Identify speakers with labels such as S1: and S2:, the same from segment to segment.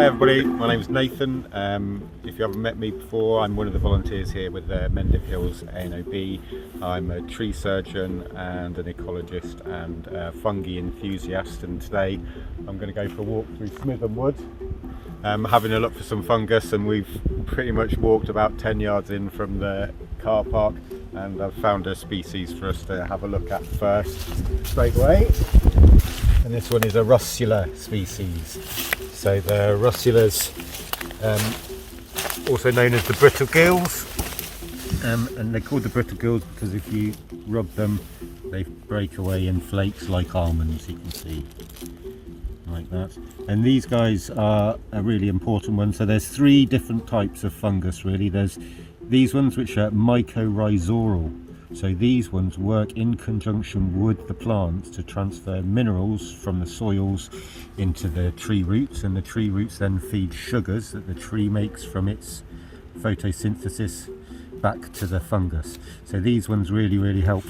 S1: Hi everybody, my name is Nathan. If you haven't met me before, I'm one of the volunteers here with the Mendips ANOB. I'm a tree surgeon and an ecologist and a fungi enthusiast, and today I'm going to go for a walk through Smitham Wood, having a look for some fungus, and we've pretty much walked about 10 yards in from the car park, and I've found a species for us to have a look at first straight away. And this one is a russula species. So the russulas, also known as the brittle gills, and they're called the brittle gills because if you rub them, they break away in flakes like almonds, you can see, like that. And these guys are a really important one. So there's three different types of fungus really. There's these ones which are mycorrhizal. So these ones work in conjunction with the plants to transfer minerals from the soils into the tree roots, and the tree roots then feed sugars that the tree makes from its photosynthesis back to the fungus. So these ones really help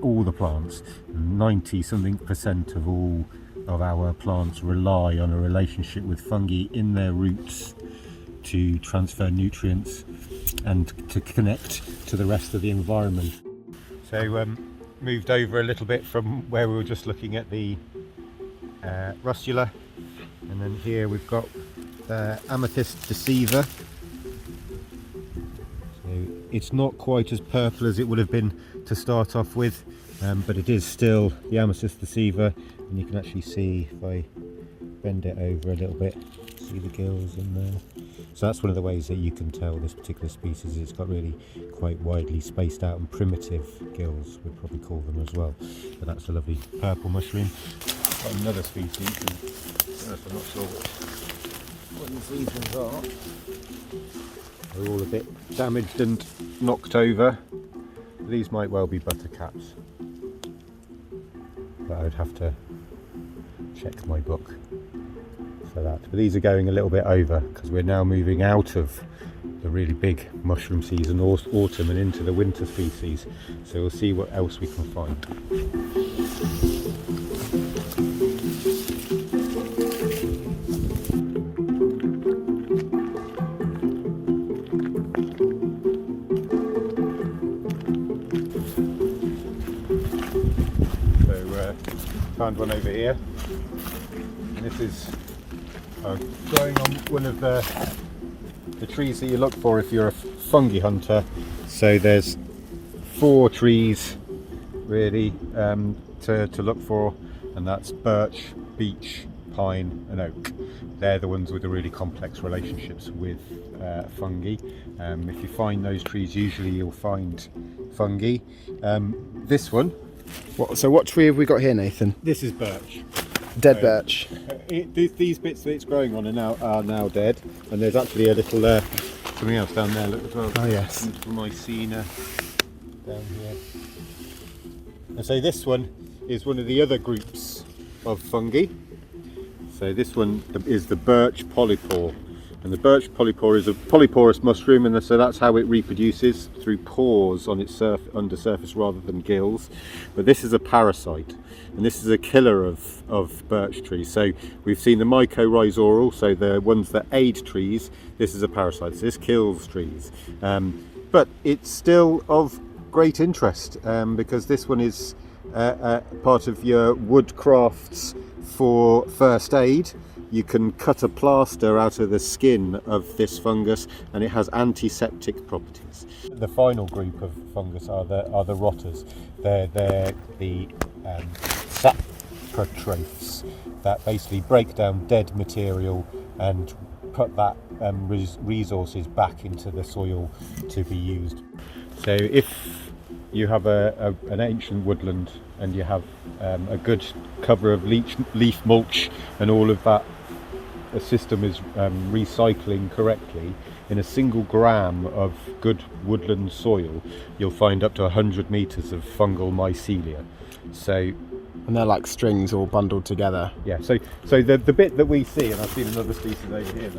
S1: all the plants. 90-something% of all of our plants rely on a relationship with fungi in their roots to transfer nutrients and to connect to the rest of the environment. So moved over a little bit from where we were just looking at the russula, and then here we've got the amethyst deceiver. So it's not quite as purple as it would have been to start off with, but it is still the amethyst deceiver, and you can actually see if I bend it over a little bit, see the gills in there. So that's one of the ways that you can tell this particular species. It's got really quite widely spaced out and primitive gills, we'd probably call them as well. But that's a lovely purple mushroom. Got another species, and I'm not sure what these ones are. They're all a bit damaged and knocked over. These might well be buttercaps, but I would have to check my book for that. But these are going a little bit over because we're now moving out of the really big mushroom season, autumn, and into the winter species. So we'll see what else we can find. So found one over here, and this is growing on one of the trees that you look for if you're a fungi hunter. So there's 4 trees really to look for, and that's birch, beech, pine and oak. They're the ones with the really complex relationships with fungi. If you find those trees, usually you'll find fungi. This one.
S2: So what tree have we got here, Nathan?
S1: This is birch.
S2: Dead birch.
S1: These bits that it's growing on are now dead, and there's actually a little something else down there. Look as well.
S2: Oh yes.
S1: Little mycelium down here. And so this one is one of the other groups of fungi. So this one is the birch polypore, and the birch polypore is a polyporous mushroom, and so that's how it reproduces, through pores on its undersurface rather than gills. But this is a parasite, and this is a killer of birch trees. So we've seen the mycorrhizal, so the ones that aid trees. This is a parasite, so this kills trees. But it's still of great interest because this one is part of your wood crafts for first aid. You can cut a plaster out of the skin of this fungus, and it has antiseptic properties. The final group of fungus are the rotters. They're the saprotrophs that basically break down dead material and put that resources back into the soil to be used. So if you have an ancient woodland and you have a good cover of leaf mulch, and all of that system is recycling correctly, in a single gram of good woodland soil you'll find up to 100 metres of fungal mycelia. So,
S2: and they're like strings all bundled together.
S1: Yeah, so the bit that we see, and I've seen another species over here.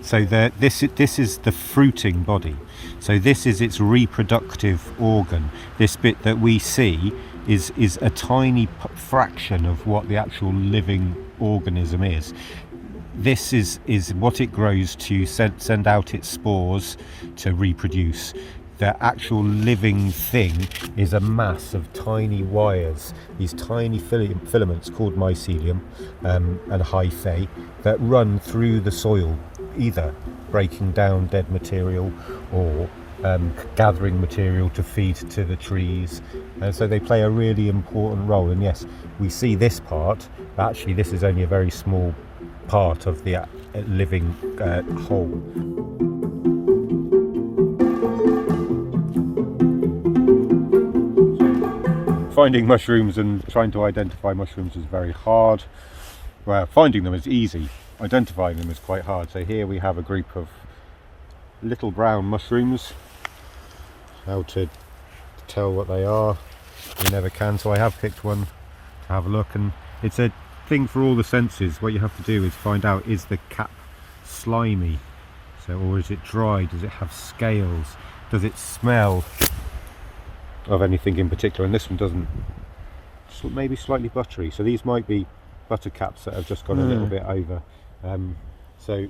S1: So this is the fruiting body. So this is its reproductive organ. This bit that we see is a tiny fraction of what the actual living organism is. this is what it grows to send out its spores to reproduce. The actual living thing is a mass of tiny wires, these tiny filaments called mycelium and hyphae that run through the soil, either breaking down dead material or gathering material to feed to the trees. And so they play a really important role. And yes, we see this part, but actually this is only a very small part of the living whole. Finding mushrooms and trying to identify mushrooms is very hard. Well, finding them is easy, identifying them is quite hard. So here we have a group of little brown mushrooms. How to tell what they are, you never can, so I have picked one to have a look, and it's a thing for all the senses. What you have to do is find out, is the cap slimy, or is it dry, does it have scales, does it smell of anything in particular, and this one doesn't, maybe slightly buttery, so these might be butter caps that have just gone a little bit over. So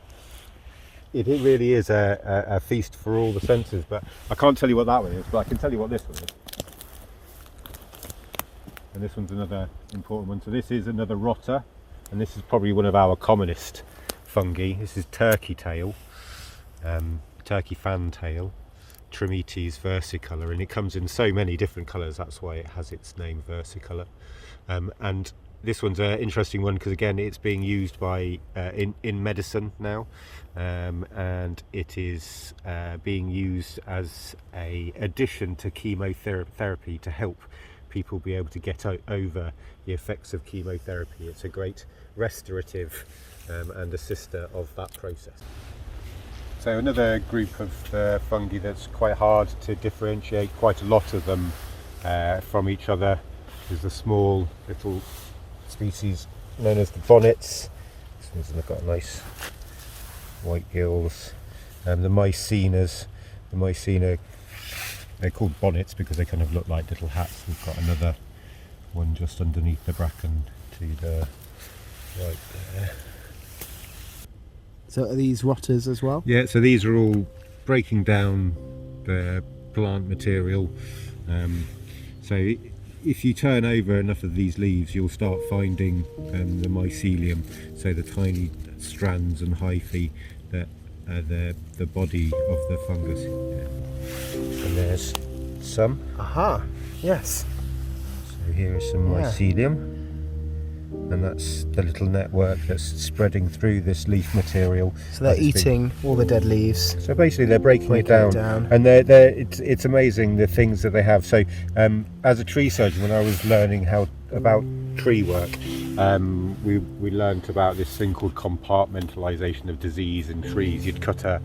S1: it really is a feast for all the senses, but I can't tell you what that one is, but I can tell you what this one is. And this one's another important one. So this is another rotter, and this is probably one of our commonest fungi. This is turkey tail, turkey fantail, Trametes versicolor, and it comes in so many different colours, that's why it has its name versicolor. And this one's an interesting one because again it's being used by in medicine now, and it is being used as a addition to chemotherapy to help people be able to get over the effects of chemotherapy. It's a great restorative and assister of that process. So another group of fungi that's quite hard to differentiate, quite a lot of them from each other, is the small little species known as the bonnets. This one's got nice white gills. The mycenas, the mycena, they're called bonnets because they kind of look like little hats. We've got another one just underneath the bracken to the right there.
S2: So are these rotters as well?
S1: Yeah, so these are all breaking down the plant material. So if you turn over enough of these leaves, you'll start finding the mycelium, so the tiny strands and hyphae that are the body of the fungus. Yeah. And there's some.
S2: Aha, yes.
S1: So here is some mycelium. And that's the little network that's spreading through this leaf material.
S2: So they're eating all the dead leaves.
S1: So basically they're breaking it down. And it's amazing the things that they have. So as a tree surgeon, when I was learning about tree work, we learnt about this thing called compartmentalization of disease in trees. You'd cut a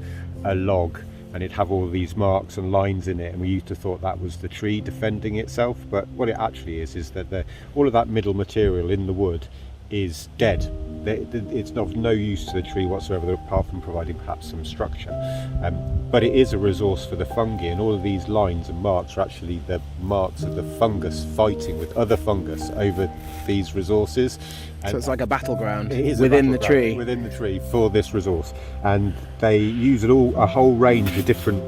S1: log and it'd have all these marks and lines in it, and we used to thought that was the tree defending itself, but what it actually is that all of that middle material in the wood is dead. It's of no use to the tree whatsoever, apart from providing perhaps some structure. But it is a resource for the fungi, and all of these lines and marks are actually the marks of the fungus fighting with other fungus over these resources.
S2: So it's like a battleground
S1: within the tree for this resource, and they use a whole range of different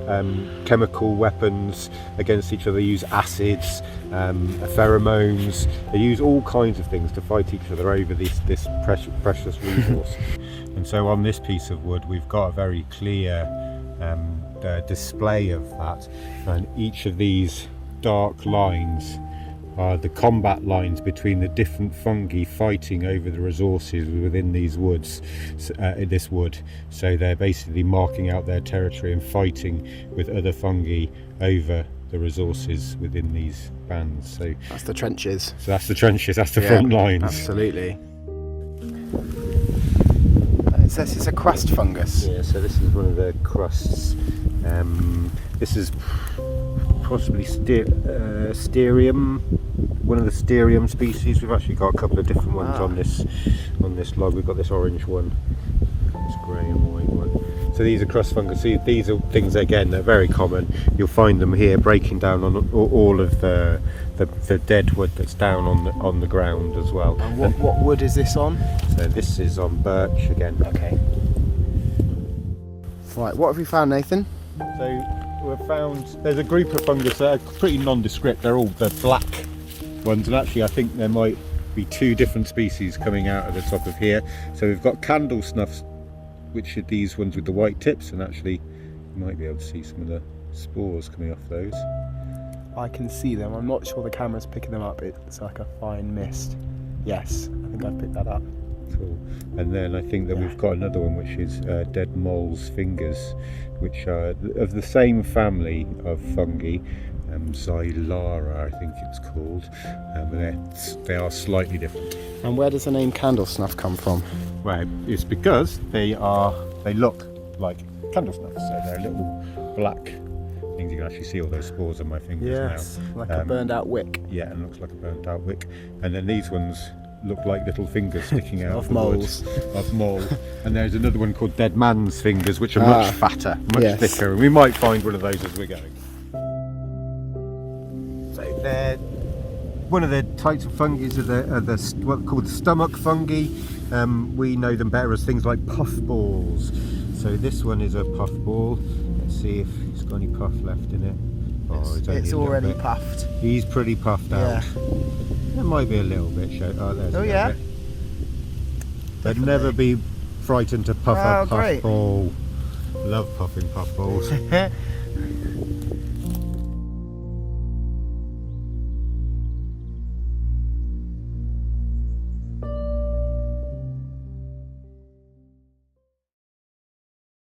S1: chemical weapons against each other. They use acids, pheromones. They use all kinds of things to fight each other over this precious resource. And so on this piece of wood we've got a very clear display of that, and each of these dark lines are the combat lines between the different fungi fighting over the resources within these woods, this wood. So they're basically marking out their territory and fighting with other fungi over the resources within these bands. So
S2: that's the trenches.
S1: So that's the trenches. That's the front lines.
S2: Absolutely. It says it's a crust fungus.
S1: Yeah. So this is one of the crusts. This is possibly Sterium, one of the Sterium species. We've actually got a couple of different ones on this log. We've got this orange one, this grey and white one. So these are crust fungus. These are things, again, they're very common. You'll find them here breaking down on all of the the dead wood that's down on the ground as well.
S2: And what wood is this on?
S1: So this is on birch again.
S2: Okay. Right, what have we found, Nathan?
S1: So we've found there's a group of fungus that are pretty nondescript. They're all the black ones, and actually I think there might be 2 different species coming out of the top of here. So we've got candle snuffs, which are these ones with the white tips, and actually you might be able to see some of the spores coming off those.
S2: I can see them. I'm not sure the camera's picking them up. It's like a fine mist. Yes, I think I've picked that up.
S1: Cool. And then I think that we've got another one which is dead mole's fingers, which are of the same family of fungi, Xylara I think it's called, but they are slightly different.
S2: And where does the name candle snuff come from?
S1: Right, it's because they look like candle snuffs, so they're little black things. You can actually see all those spores on my fingers now.
S2: Like a burned out wick.
S1: Yeah, and looks like a burnt out wick. And then these ones look like little fingers sticking out
S2: Of
S1: the
S2: moles.
S1: wood, of mole. And there's another one called dead man's fingers, which are much fatter, much
S2: yes.
S1: thicker, and we might find one of those as we're going. So they're one of the types of fungi are what are called stomach fungi. We know them better as things like puffballs. So this one is a puffball. Let's see if he's got any puff left in it. Oh,
S2: It's already puffed.
S1: He's pretty puffed out. There might be a little bit. Oh, there's a little bit. But never be frightened to puff a puffball. Love puffing puffballs.